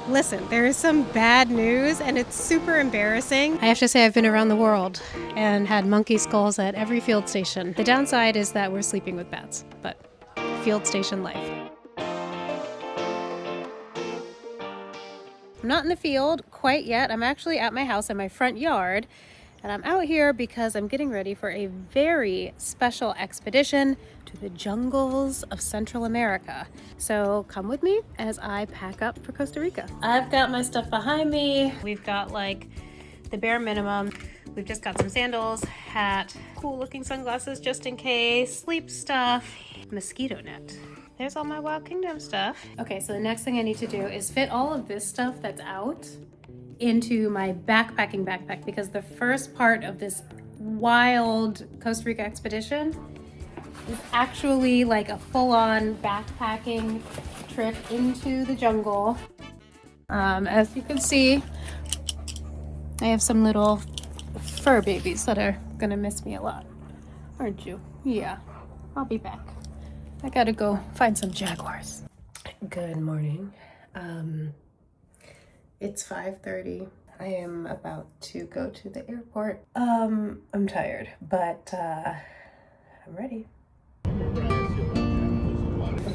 Listen, there is some bad news and it's super embarrassing. I have to say I've been around the world and had monkey skulls at every field station. The downside is that we're sleeping with bats, but field station life. I'm not in the field quite yet. I'm actually at my house in my front yard, and I'm out here because I'm getting ready for a very special expedition to the jungles of Central America. So come with me as I pack up for Costa Rica. I've got my stuff behind me. We've got like the bare minimum. We've just got some sandals, hat, cool looking sunglasses just in case, sleep stuff, mosquito net. There's all my Wild Kingdom stuff. Okay, so the next thing I need to do is fit all of this stuff that's out into my backpacking backpack, because the first part of this wild Costa Rica expedition is actually like a full-on backpacking trip into the jungle. As you can see, I have some little fur babies that are gonna miss me a lot. Aren't you? Yeah, I'll be back. I gotta go find some jaguars. Good morning. It's 5:30. I am about to go to the airport. I'm tired, but I'm ready.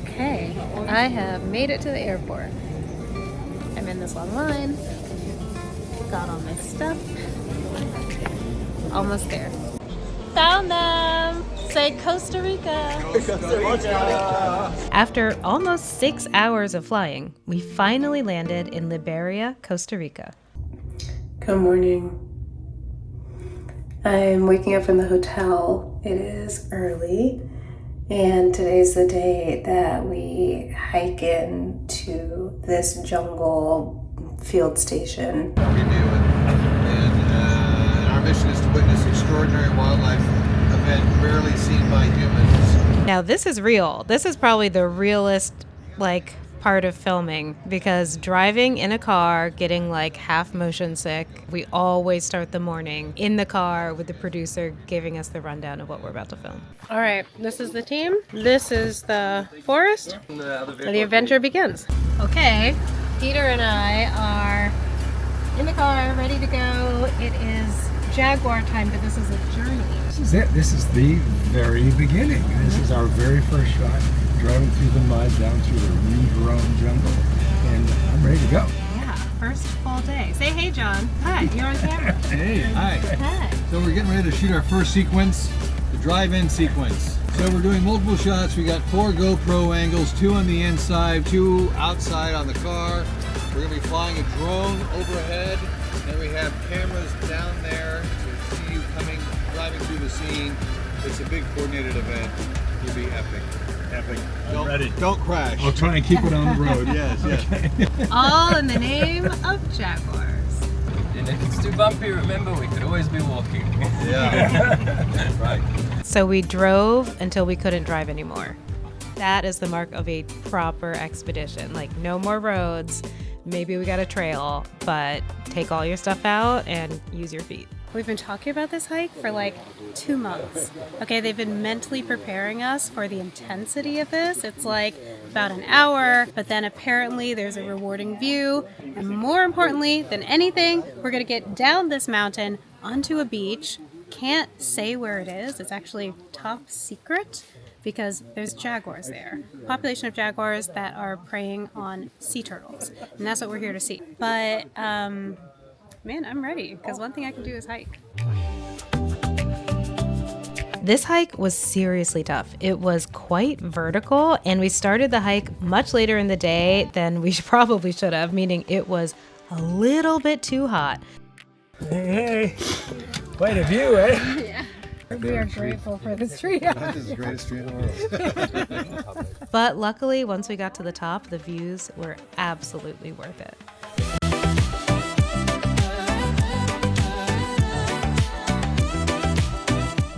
Okay, I have made it to the airport. I'm in this long line. Got all my stuff. Almost there. Found them! Say Costa Rica! Costa Rica! After almost 6 hours of flying, we finally landed in Liberia, Costa Rica. Good morning. I'm waking up from the hotel. It is early, and today's the day that we hike into this jungle field station. We do it. And our mission is to witness extraordinary wildlife event rarely seen by humans. Now this is real. This is probably the realest part of filming, because driving in a car, getting half motion sick, we always start the morning in the car with the producer giving us the rundown of what we're about to film. All right, this is the team. This is the forest. The adventure begins. Okay, Peter and I are in the car, ready to go. It is Jaguar time, but this is a journey. This is it. This is the very beginning. This is our very first shot, driving through the mud, down through the regrown jungle, and I'm ready to go. Yeah, first full day. Say hey, John. Hi, you're on camera. Hey, hi. Hi. So we're getting ready to shoot our first sequence, the drive-in sequence. So we're doing multiple shots. We got 4 GoPro angles, 2 on the inside, 2 outside on the car. We're gonna be flying a drone overhead. Then we have cameras down there to see you driving through the scene. It's a big coordinated event. It'll be epic. Epic. Don't crash. I'll try and keep it on the road. Yes, yes. All in the name of Jaguars. And if it's too bumpy, remember we could always be walking. Yeah. That's right. So we drove until we couldn't drive anymore. That is the mark of a proper expedition. No more roads. Maybe we got a trail, but take all your stuff out and use your feet. We've been talking about this hike for 2 months. Okay, they've been mentally preparing us for the intensity of this. It's about an hour, but then apparently there's a rewarding view. And more importantly than anything, we're gonna get down this mountain onto a beach. Can't say where it is. It's actually top secret, because there's jaguars there. Population of jaguars that are preying on sea turtles. And that's what we're here to see. But, man, I'm ready, because one thing I can do is hike. This hike was seriously tough. It was quite vertical, and we started the hike much later in the day than we probably should have, meaning it was a little bit too hot. Hey, quite a view, eh? Yeah. We are grateful for this tree. This is the greatest tree in the world. But luckily, once we got to the top, the views were absolutely worth it.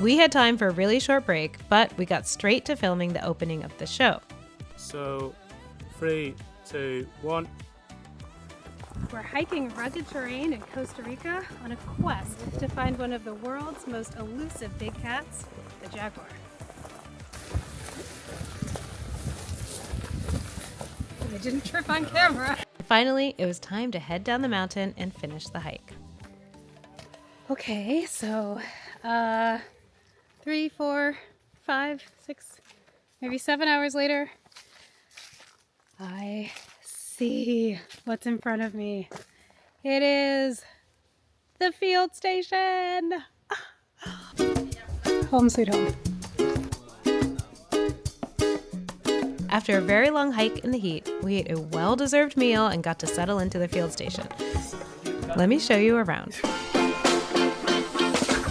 We had time for a really short break, but we got straight to filming the opening of the show. So, 3, 2, 1. We're hiking rugged terrain in Costa Rica on a quest to find one of the world's most elusive big cats, the jaguar. They didn't trip on camera. finally, it was time to head down the mountain and finish the hike. Okay, so 3, 4, 5, 6, maybe 7 hours later, I see what's in front of me. It is the field station. Home sweet home. After a very long hike in the heat, we ate a well-deserved meal and got to settle into the field station. Let me show you around.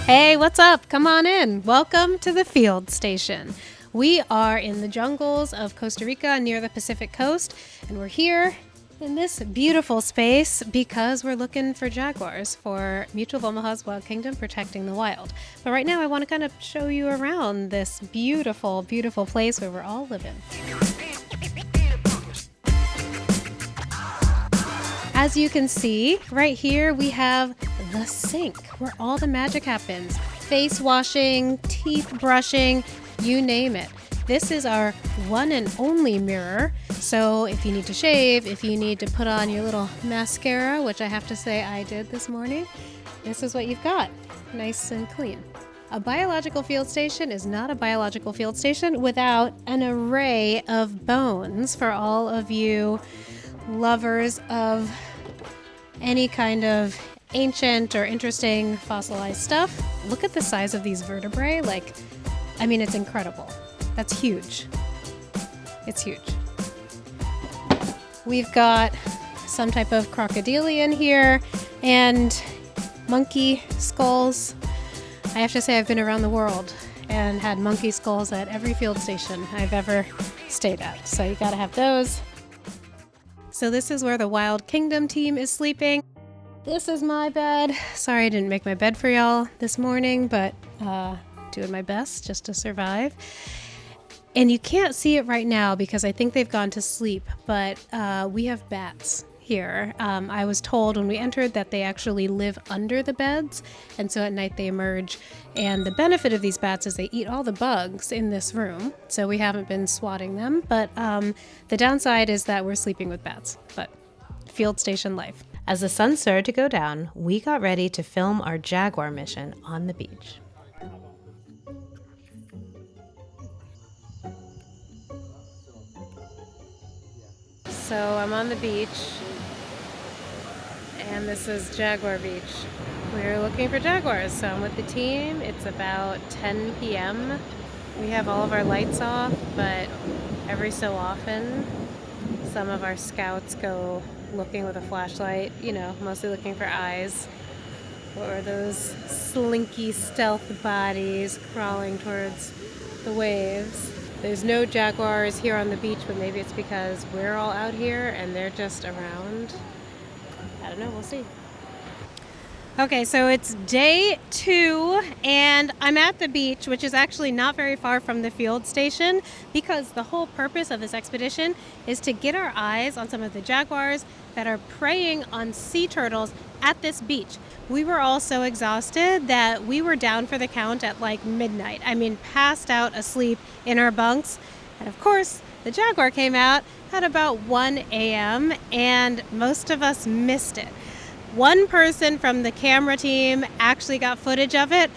Hey, what's up? Come on in. Welcome to the field station. We are in the jungles of Costa Rica near the Pacific coast, and we're here in this beautiful space because we're looking for jaguars for Mutual of Omaha's Wild Kingdom Protecting the Wild. But right now I want to kind of show you around this beautiful, beautiful place where we're all living. As you can see, right here we have the sink where all the magic happens. Face washing, teeth brushing, you name it. This is our one and only mirror. So if you need to shave, if you need to put on your little mascara, which I have to say I did this morning, this is what you've got. Nice and clean. A biological field station is not a biological field station without an array of bones for all of you lovers of any kind of ancient or interesting fossilized stuff. Look at the size of these vertebrae. It's incredible. That's huge. It's huge. We've got some type of crocodilian here and monkey skulls. I have to say I've been around the world and had monkey skulls at every field station I've ever stayed at. So you gotta have those. So this is where the Wild Kingdom team is sleeping. This is my bed. Sorry I didn't make my bed for y'all this morning, but doing my best just to survive. And you can't see it right now because I think they've gone to sleep, but we have bats here. I was told when we entered that they actually live under the beds, and so at night they emerge. And the benefit of these bats is they eat all the bugs in this room, so we haven't been swatting them. But the downside is that we're sleeping with bats, but field station life. As the sun started to go down, we got ready to film our Jaguar mission on the beach. So I'm on the beach, and this is Jaguar Beach. We're looking for jaguars, so I'm with the team. It's about 10 p.m. We have all of our lights off, but every so often, some of our scouts go looking with a flashlight, mostly looking for eyes, or those slinky stealth bodies crawling towards the waves. There's no jaguars here on the beach, but maybe it's because we're all out here and they're just around. I don't know, we'll see. Okay, so it's day 2 and I'm at the beach, which is actually not very far from the field station, because the whole purpose of this expedition is to get our eyes on some of the jaguars that are preying on sea turtles at this beach. We were all so exhausted that we were down for the count at midnight. Passed out asleep in our bunks. And of course, the jaguar came out at about 1 a.m. and most of us missed it. One person from the camera team actually got footage of it,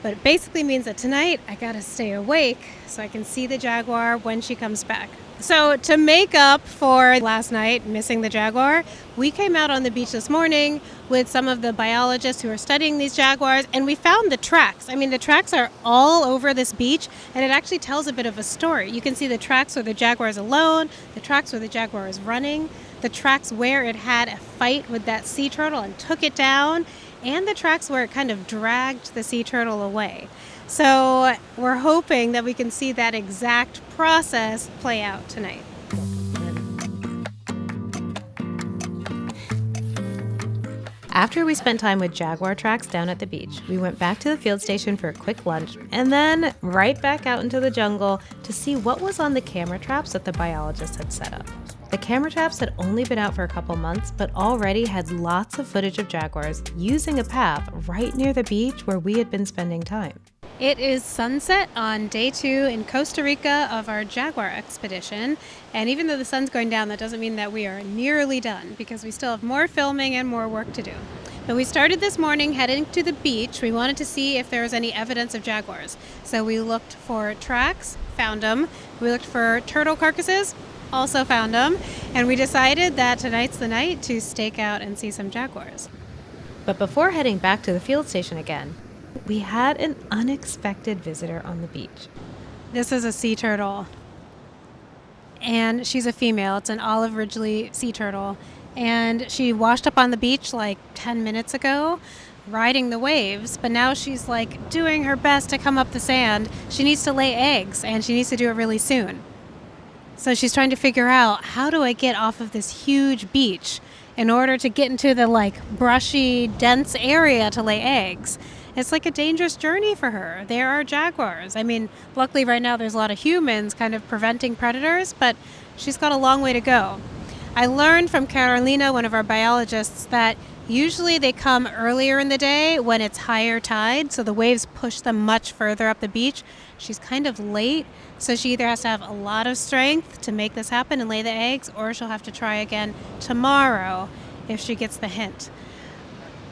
but it basically means that tonight I gotta stay awake so I can see the jaguar when she comes back. So to make up for last night missing the jaguar, we came out on the beach this morning with some of the biologists who are studying these jaguars, and we found the tracks. The tracks are all over this beach, and it actually tells a bit of a story. You can see the tracks where the jaguar is alone, the tracks where the jaguar is running, the tracks where it had a fight with that sea turtle and took it down, and the tracks where it kind of dragged the sea turtle away. So we're hoping that we can see that exact process play out tonight. After we spent time with jaguar tracks down at the beach, we went back to the field station for a quick lunch and then right back out into the jungle to see what was on the camera traps that the biologists had set up. The camera traps had only been out for a couple months, but already had lots of footage of jaguars using a path right near the beach where we had been spending time. It is sunset on day 2 in Costa Rica of our Jaguar expedition. And even though the sun's going down, that doesn't mean that we are nearly done because we still have more filming and more work to do. But we started this morning heading to the beach. We wanted to see if there was any evidence of jaguars. So we looked for tracks, found them. We looked for turtle carcasses, also found them. And we decided that tonight's the night to stake out and see some jaguars. But before heading back to the field station again, we had an unexpected visitor on the beach. This is a sea turtle, and she's a female. It's an olive ridgely sea turtle, and she washed up on the beach like 10 minutes ago, riding the waves, but now she's like doing her best to come up the sand. She needs to lay eggs, and she needs to do it really soon. So she's trying to figure out, how do I get off of this huge beach in order to get into the like brushy, dense area to lay eggs? It's like a dangerous journey for her. There are jaguars. I mean, luckily right now there's a lot of humans kind of preventing predators, but she's got a long way to go. I learned from Carolina, one of our biologists, that usually they come earlier in the day when it's higher tide, so the waves push them much further up the beach. She's kind of late, so she either has to have a lot of strength to make this happen and lay the eggs, or she'll have to try again tomorrow if she gets the hint.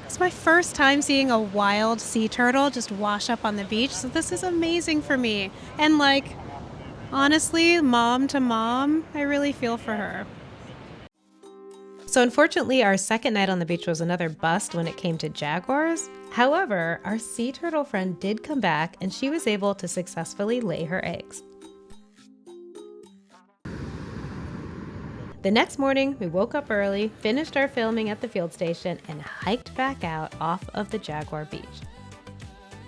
It's my first time seeing a wild sea turtle just wash up on the beach, so this is amazing for me. And like, honestly, mom to mom, I really feel for her. So unfortunately, our second night on the beach was another bust when it came to jaguars. However, our sea turtle friend did come back, and she was able to successfully lay her eggs. The next morning, we woke up early, finished our filming at the field station, and hiked back out off of the Jaguar beach.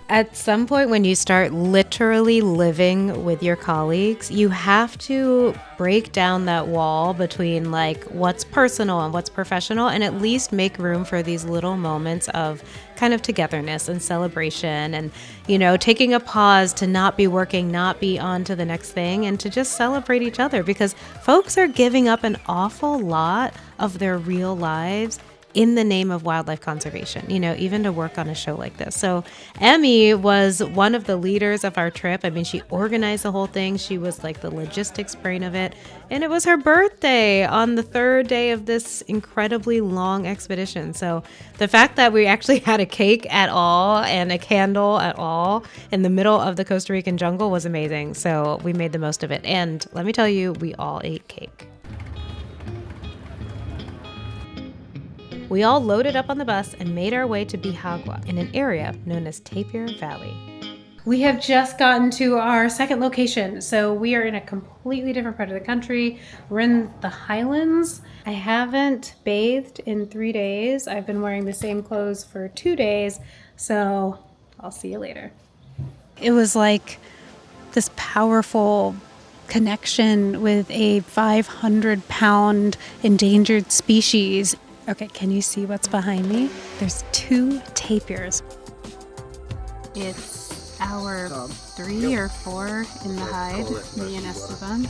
At some point when you start literally living with your colleagues, you have to break down that wall between like what's personal and what's professional, and at least make room for these little moments of kind of togetherness and celebration, and, you know, taking a pause to not be working, not be on to the next thing, and to just celebrate each other, because folks are giving up an awful lot of their real lives in the name of wildlife conservation, you know, even to work on a show like this. So Emmy was one of the leaders of our trip. I mean, she organized the whole thing. She was like the logistics brain of it. And it was her birthday on the 3rd day of this incredibly long expedition. So the fact that we actually had a cake at all and a candle at all in the middle of the Costa Rican jungle was amazing. So we made the most of it. And let me tell you, we all ate cake. We all loaded up on the bus and made our way to Bihagwa in an area known as Tapir Valley. We have just gotten to our second location, so we are in a completely different part of the country. We're in the highlands. I haven't bathed in 3 days. I've been wearing the same clothes for 2 days, so I'll see you later. It was like this powerful connection with a 500-pound endangered species. Okay, can you see what's behind me? There's 2 tapirs. It's hour 3 or 4 in the hide, me and Esteban.